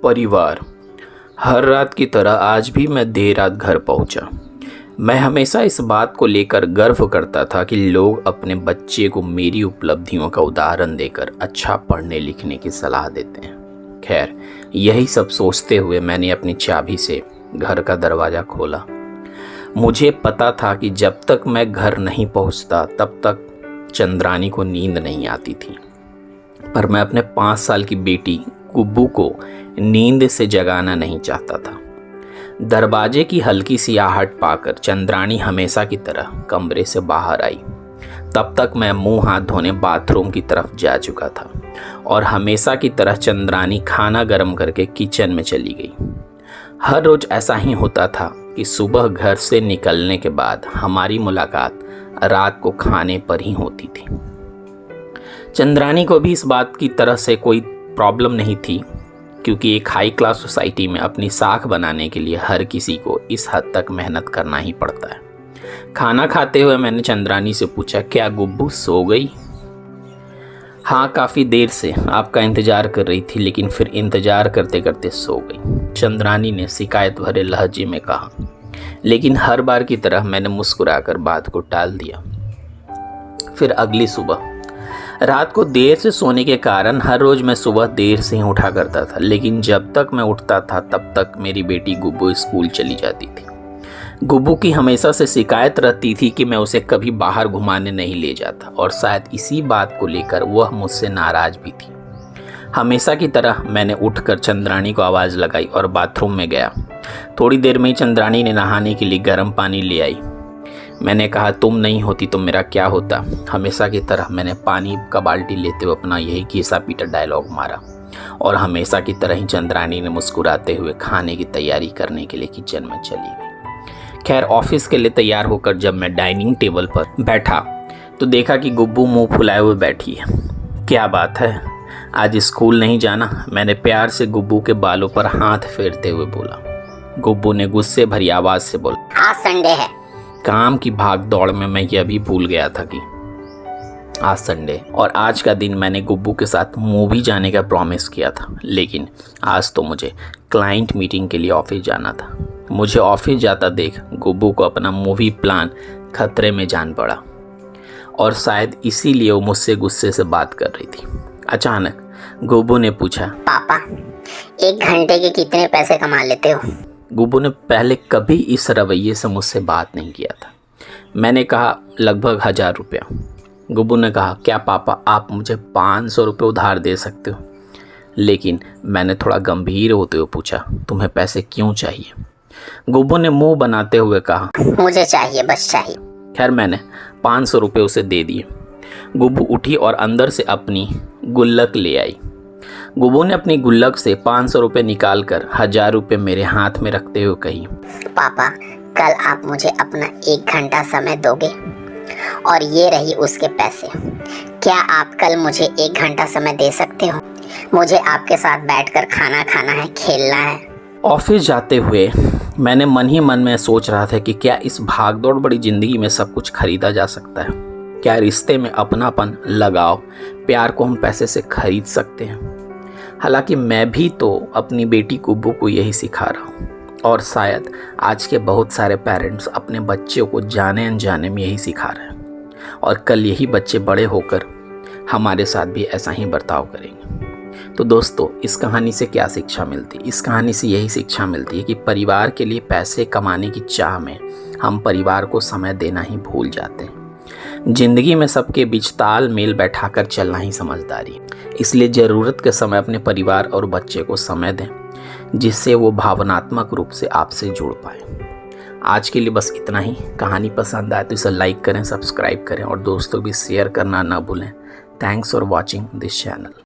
परिवार। हर रात की तरह आज भी मैं देर रात घर पहुंचा। मैं हमेशा इस बात को लेकर गर्व करता था कि लोग अपने बच्चे को मेरी उपलब्धियों का उदाहरण देकर अच्छा पढ़ने लिखने की सलाह देते हैं। खैर, यही सब सोचते हुए मैंने अपनी चाबी से घर का दरवाज़ा खोला। मुझे पता था कि जब तक मैं घर नहीं पहुंचता तब तक चंद्रानी को नींद नहीं आती थी, पर मैं अपने 5 साल की बेटी गुब्बू को नींद से जगाना नहीं चाहता था। दरवाजे की हल्की सी आहट पाकर चंद्रानी हमेशा की तरह कमरे से बाहर आई। तब तक मैं मुंह हाथ धोने बाथरूम की तरफ जा चुका था और हमेशा की तरह चंद्रानी खाना गर्म करके किचन में चली गई। हर रोज ऐसा ही होता था कि सुबह घर से निकलने के बाद हमारी मुलाकात रात को खाने पर ही होती थी। चंद्रानी को भी इस बात की तरह से कोई प्रॉब्लम नहीं थी, क्योंकि एक हाई क्लास सोसाइटी में अपनी साख बनाने के लिए हर किसी को इस हद तक मेहनत करना ही पड़ता है। खाना खाते हुए मैंने चंद्रानी से पूछा, क्या गुब्बू सो गई? हाँ, काफ़ी देर से आपका इंतज़ार कर रही थी, लेकिन फिर इंतज़ार करते करते सो गई, चंद्रानी ने शिकायत भरे लहजे में कहा। लेकिन हर बार की तरह मैंने मुस्कुराकर बात को टाल दिया। फिर अगली सुबह रात को देर से सोने के कारण हर रोज मैं सुबह देर से ही उठा करता था, लेकिन जब तक मैं उठता था तब तक मेरी बेटी गुब्बू स्कूल चली जाती थी। गुब्बू की हमेशा से शिकायत रहती थी कि मैं उसे कभी बाहर घुमाने नहीं ले जाता, और शायद इसी बात को लेकर वह मुझसे नाराज भी थी। हमेशा की तरह मैंने उठकर चंद्रानी को आवाज़ लगाई और बाथरूम में गया। थोड़ी देर में ही चंद्रानी ने नहाने के लिए गर्म पानी ले आई। मैंने कहा, तुम नहीं होती तो मेरा क्या होता। हमेशा की तरह मैंने पानी का बाल्टी लेते हुए अपना यही घिसा पीटा डायलॉग मारा, और हमेशा की तरह ही चंद्रानी ने मुस्कुराते हुए खाने की तैयारी करने के लिए किचन में चली गई। खैर, ऑफिस के लिए तैयार होकर जब मैं डाइनिंग टेबल पर बैठा तो देखा कि गुब्बू मुंह फुलाए हुए बैठी है। क्या बात है, आज स्कूल नहीं जाना? मैंने प्यार से गुब्बू के बालों पर हाथ फेरते हुए बोला। गुब्बू ने गुस्से भरी आवाज़ से बोला, आज संडे है। काम की भाग दौड़ में मैं यह भी भूल गया था कि आज संडे, और आज का दिन मैंने गुब्बू के साथ मूवी जाने का प्रॉमिस किया था, लेकिन आज तो मुझे क्लाइंट मीटिंग के लिए ऑफिस जाना था। मुझे ऑफिस जाता देख गुब्बू को अपना मूवी प्लान खतरे में जान पड़ा, और शायद इसीलिए वो मुझसे गुस्से से बात कर रही थी। अचानक गुब्बू ने पूछा, पापा, 1 घंटे के कितने पैसे कमा लेते हो? गुब्बू ने पहले कभी इस रवैये से मुझसे बात नहीं किया था। मैंने कहा, लगभग 1000 रुपया। गुब्बू ने कहा, क्या पापा आप मुझे 500 रुपये उधार दे सकते हो? लेकिन मैंने थोड़ा गंभीर होते हुए पूछा, तुम्हें पैसे क्यों चाहिए? गुब्बू ने मुंह बनाते हुए कहा, मुझे चाहिए, बस चाहिए। खैर, मैंने 500 रुपये उसे दे दिए। गुब्बू उठी और अंदर से अपनी गुल्लक ले आई। गुब्बू ने अपनी गुल्लक से 500 रुपये निकाल कर 1000 रुपये मेरे हाथ में रखते हुए कही, पापा, कल आप मुझे अपना 1 घंटा समय दोगे? और ये रही उसके पैसे। क्या आप कल मुझे 1 घंटा समय दे सकते हो? मुझे आपके साथ बैठकर खाना खाना है, खेलना है। ऑफिस जाते हुए मैंने मन ही मन में सोच रहा था कि क्या इस भागदौड़ बड़ी ज़िंदगी में सब कुछ खरीदा जा सकता है? क्या रिश्ते में अपनापन, लगाव, प्यार को हम पैसे से खरीद सकते हैं? हालांकि मैं भी तो अपनी बेटी गुब्बू को यही सिखा रहा हूँ, और शायद आज के बहुत सारे पेरेंट्स अपने बच्चों को जाने अनजाने में यही सिखा रहे हैं, और कल यही बच्चे बड़े होकर हमारे साथ भी ऐसा ही बर्ताव करेंगे। तो दोस्तों, इस कहानी से क्या शिक्षा मिलती है? इस कहानी से यही शिक्षा मिलती है कि परिवार के लिए पैसे कमाने की चाह में हम परिवार को समय देना ही भूल जाते हैं। जिंदगी में सबके बीच तालमेल बैठाकर चलना ही समझदारी है। इसलिए ज़रूरत के समय अपने परिवार और बच्चे को समय दें, जिससे वो भावनात्मक रूप से आपसे जुड़ पाए। आज के लिए बस इतना ही। कहानी पसंद आए तो इसे लाइक करें, सब्सक्राइब करें, और दोस्तों भी शेयर करना ना भूलें। Thanks for watching this channel.